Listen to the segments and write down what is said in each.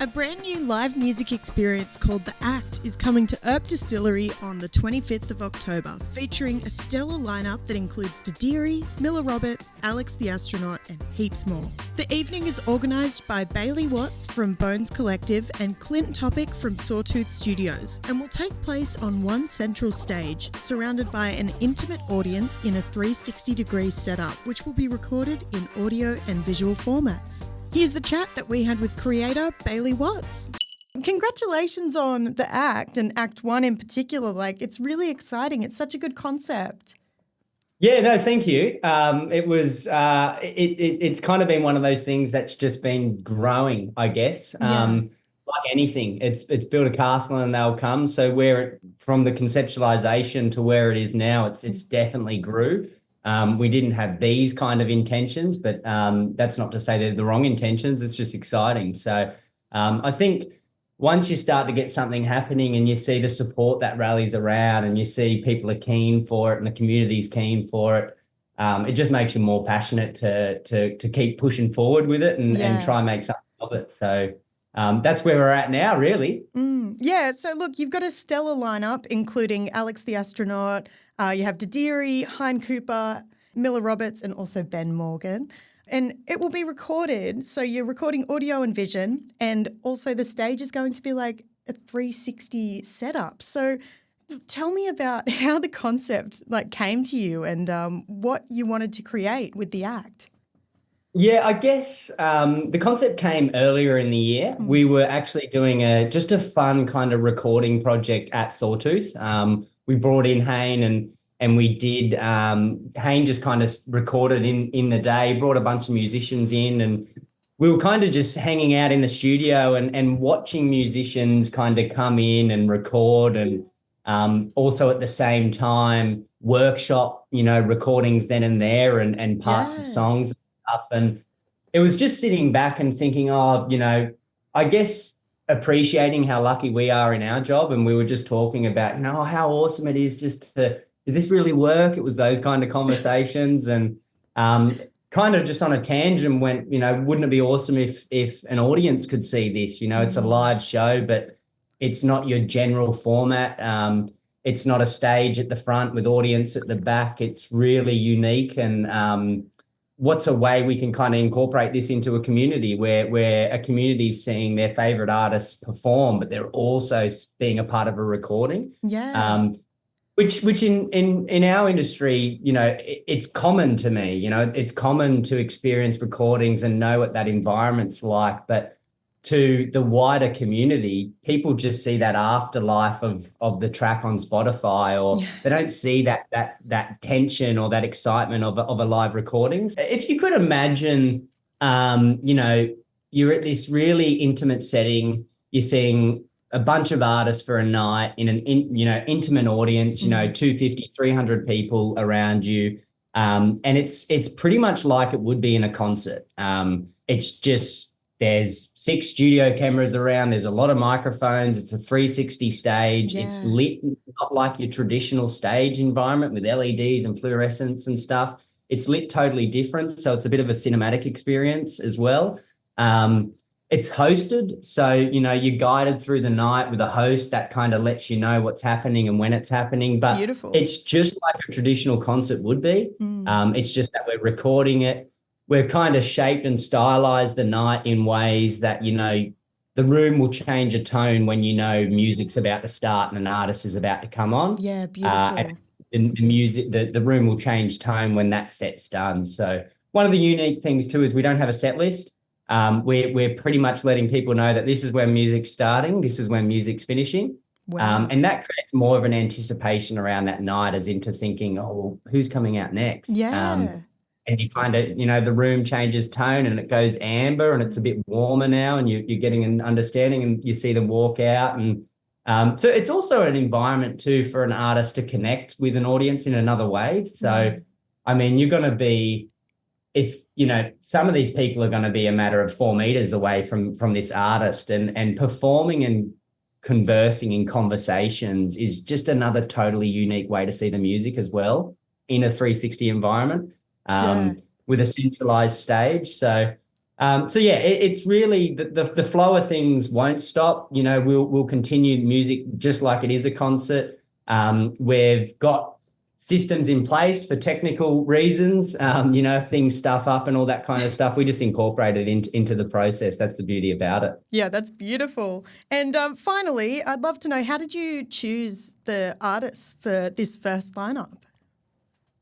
A brand new live music experience called The Act is coming to Earp Distillery on the 25th of October, featuring a stellar lineup that includes Didirri, Miller Roberts, Alex the Astronaut, and heaps more. The evening is organised by Bailey Watts from Bones.Collective and Clint Topic from Sawtooth Studios, and will take place on one central stage, surrounded by an intimate audience in a 360-degree setup, which will be recorded in audio and visual formats. Here's the chat that we had with creator Bailey Watts. Congratulations on The Act and Act 1 in particular. It's really exciting. It's such a good concept. Yeah, no, thank you. It's kind of been one of those things that's just been growing, I guess. Like anything, it's build a castle and they'll come. So from the conceptualization to where it is now, it's definitely grew. We didn't have these kind of intentions, but that's not to say they're the wrong intentions. It's just exciting. So I think once you start to get something happening and you see the support that rallies around and you see people are keen for it and the community's keen for it, it just makes you more passionate to keep pushing forward with it and try and make something of it. So that's where we're at now, really. Yeah, so look, you've got a stellar lineup, including Alex the Astronaut, you have Didirri, Hein Cooper, Miller Roberts, and also Ben Morgan. And it will be recorded, so you're recording audio and vision, and also the stage is going to be like a 360 setup. So tell me about how the concept came to you and what you wanted to create with the act. Yeah, I guess the concept came earlier in the year. We were actually doing just a fun kind of recording project at Sawtooth. We brought in Hein and we did, Hein just kind of recorded in the day, brought a bunch of musicians in, and we were kind of just hanging out in the studio and watching musicians kind of come in and record, and also at the same time workshop, recordings then and there and parts of songs. And it was just sitting back and thinking, I guess appreciating how lucky we are in our job. And we were just talking about, how awesome it is just does this really work? It was those kind of conversations, and kind of just on a tangent went, wouldn't it be awesome if an audience could see this? It's a live show, but it's not your general format. It's not a stage at the front with audience at the back. It's really unique, and what's a way we can kind of incorporate this into a community where a community is seeing their favorite artists perform, but they're also being a part of a recording. Yeah. Which in our industry, it's common to me. It's common to experience recordings and know what that environment's like, but to the wider community, people just see that afterlife of the track on Spotify, or they don't see that tension or that excitement of a live recording. If you could imagine, you're at this really intimate setting, you're seeing a bunch of artists for a night in an intimate audience, 250, 300 people around you. And it's pretty much like it would be in a concert. It's just, there's 6 studio cameras around. There's a lot of microphones. It's a 360 stage. Yeah. It's lit not like your traditional stage environment with LEDs and fluorescence and stuff. It's lit totally different. So it's a bit of a cinematic experience as well. It's hosted. So, you're guided through the night with a host that kind of lets you know what's happening and when it's happening. But Beautiful. It's just like a traditional concert would be. It's just that we're recording it. We've kind of shaped and stylized the night in ways that, the room will change a tone when music's about to start and an artist is about to come on. Yeah, beautiful. And the music, the room will change tone when that set's done. So one of the unique things too is we don't have a set list. We're pretty much letting people know that this is when music's starting, this is when music's finishing. Wow. And that creates more of an anticipation around that night, as into thinking, who's coming out next? Yeah. And you kind of, the room changes tone and it goes amber and it's a bit warmer now, and you're getting an understanding, and you see them walk out. And so it's also an environment too for an artist to connect with an audience in another way. So, I mean, you're going to be, some of these people are going to be a matter of 4 meters away from this artist, and performing and conversing in conversations is just another totally unique way to see the music as well in a 360 environment. With a centralized stage. So So yeah, it's really the flow of things won't stop. You know, we'll continue music just like it is a concert. We've got systems in place for technical reasons. You know, if things stuff up and all that kind of stuff, we just incorporate it into the process. That's the beauty about it. Yeah, that's beautiful. And finally, I'd love to know, how did you choose the artists for this first lineup?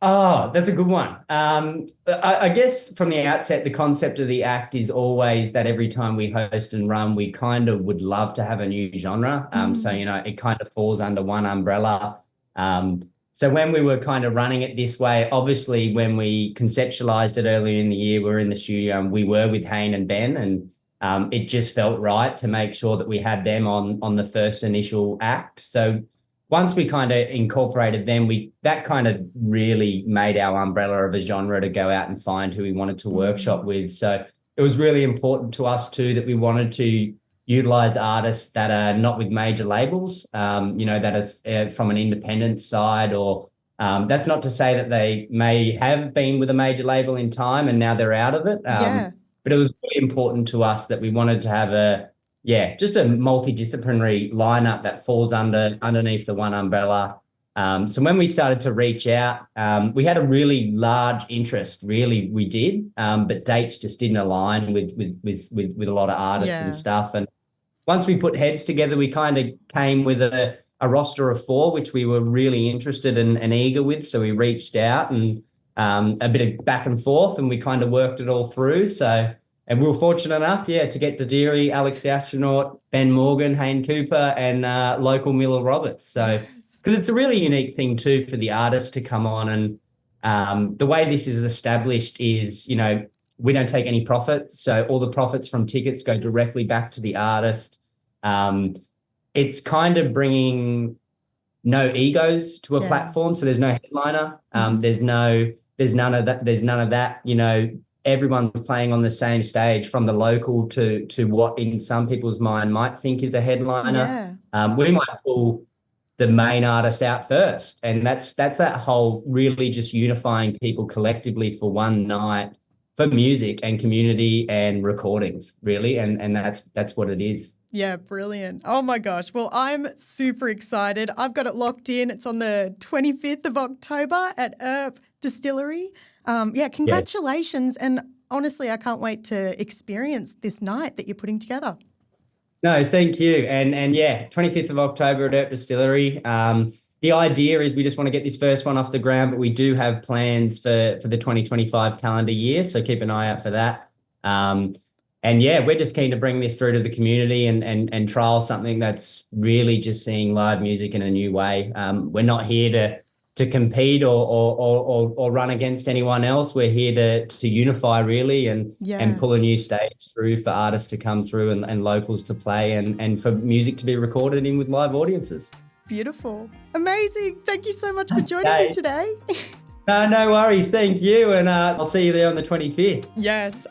Oh, that's a good one. I guess from the outset, the concept of the act is always that every time we host and run, we kind of would love to have a new genre. So, you know, it kind of falls under one umbrella. So when we were kind of running it this way, obviously when we conceptualized it earlier in the year, we were in the studio and we were with Hayne and Ben, and it just felt right to make sure that we had them on the first initial act. So once we kind of incorporated them, that kind of really made our umbrella of a genre to go out and find who we wanted to workshop with. So it was really important to us too that we wanted to utilize artists that are not with major labels, you know, that are from an independent side, or that's not to say that they may have been with a major label in time and now they're out of it. But it was really important to us that we wanted to have just a multidisciplinary lineup that falls underneath the one umbrella. So when we started to reach out, we had a really large interest, really we did, but dates just didn't align with a lot of artists and stuff. And once we put heads together, we kind of came with a roster of 4, which we were really interested and eager with. So we reached out and a bit of back and forth, and we kind of worked it all through. So, and we were fortunate enough, to get Didirri, Alex the Astronaut, Ben Morgan, Hayne Cooper, and local Miller Roberts. So, because it's a really unique thing too for the artist to come on, and the way this is established is, you know, we don't take any profit. So all the profits from tickets go directly back to the artist. It's kind of bringing no egos to a platform. So there's no headliner. There's none of that. You know, everyone's playing on the same stage, from the local to what in some people's mind might think is a headliner. We might pull the main artist out first, and that's that whole really just unifying people collectively for one night for music and community and recordings, really, and that's what it is. Yeah, brilliant. Oh my gosh. Well, I'm super excited. I've got it locked in. It's on the 25th of October at Earp Distillery. Congratulations. And honestly, I can't wait to experience this night that you're putting together. No, thank you. And 25th of October at Earp Distillery. The idea is we just want to get this first one off the ground, but we do have plans for the 2025 calendar year. So keep an eye out for that. We're just keen to bring this through to the community and trial something that's really just seeing live music in a new way. We're not here to compete or run against anyone else. We're here to unify really and pull a new stage through for artists to come through and locals to play and for music to be recorded in with live audiences. Beautiful. Amazing. Thank you so much for joining me today. No worries. Thank you. And I'll see you there on the 25th. Yes.